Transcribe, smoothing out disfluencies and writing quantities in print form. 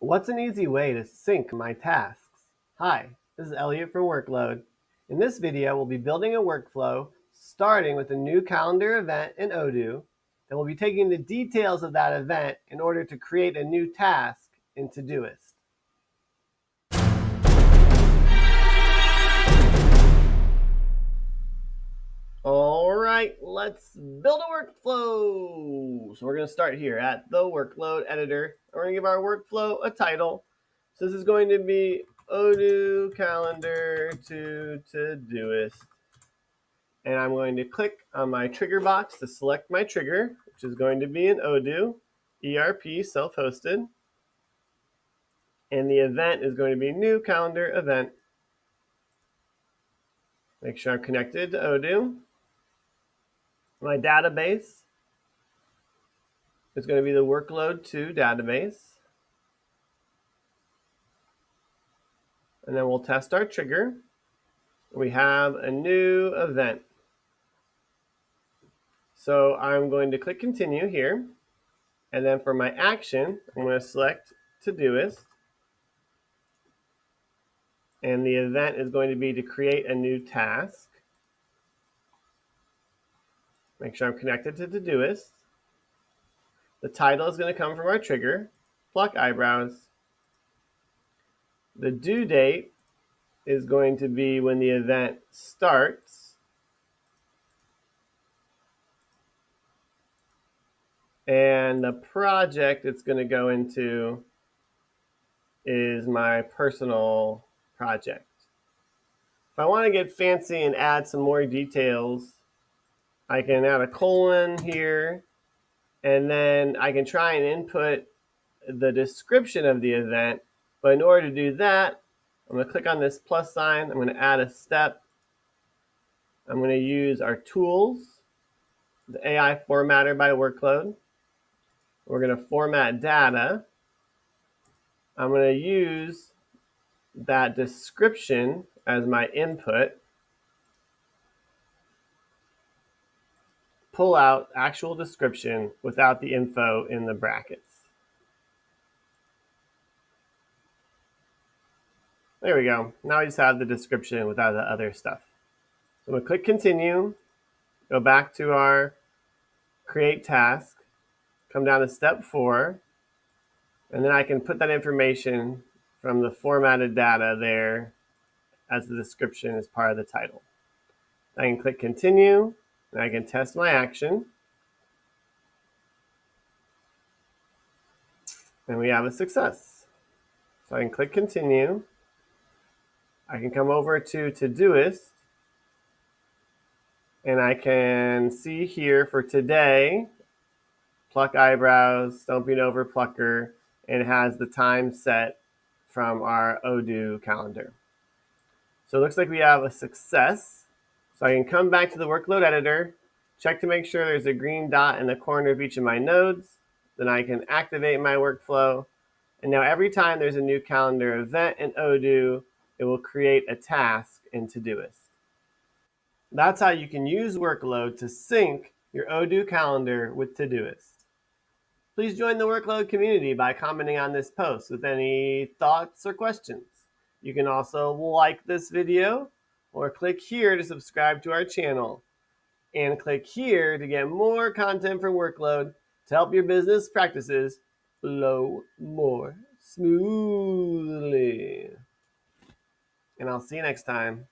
What's an easy way to sync my tasks? Hi, this is Elliot from Workload. In this video, we'll be building a workflow starting with a new calendar event in Odoo. Then we'll be taking the details of that event in order to create a new task in Todoist. All right, let's build a workflow. So we're going to start here at the workload editor. We're going to give our workflow a title. So this is going to be Odoo calendar to Todoist. And I'm going to click on my trigger box to select my trigger, which is going to be an Odoo ERP self-hosted. And the event is going to be new calendar event. Make sure I'm connected to Odoo. My database is going to be the Workload 2 database. And then we'll test our trigger. We have a new event. So I'm going to click continue here. And then for my action, I'm going to select Todoist. And the event is going to be to create a new task. Make sure I'm connected to Todoist. The title is going to come from our trigger, pluck eyebrows. The due date is going to be when the event starts. And the project it's going to go into is my personal project. If I want to get fancy and add some more details, I can add a colon here, and then I can try and input the description of the event. But in order to do that, I'm going to click on this plus sign. I'm going to add a step. I'm going to use our tools, the AI formatter by Workload. We're going to format data. I'm going to use that description as my input. Pull out actual description without the info in the brackets. There we go. Now I just have the description without the other stuff. So I'm going to click continue, go back to our create task, come down to step 4, and then I can put that information from the formatted data there as the description as part of the title. I can click continue, and I can test my action. And we have a success. So I can click continue. I can come over to Todoist, and I can see here for today, pluck eyebrows, stomping over plucker, and it has the time set from our Odoo calendar. So it looks like we have a success. So I can come back to the workload editor, check to make sure there's a green dot in the corner of each of my nodes. Then I can activate my workflow. And now every time there's a new calendar event in Odoo, it will create a task in Todoist. That's how you can use Workload to sync your Odoo calendar with Todoist. Please join the Workload community by commenting on this post with any thoughts or questions. You can also like this video or click here to subscribe to our channel. And click here to get more content from Workload to help your business practices flow more smoothly. And I'll see you next time.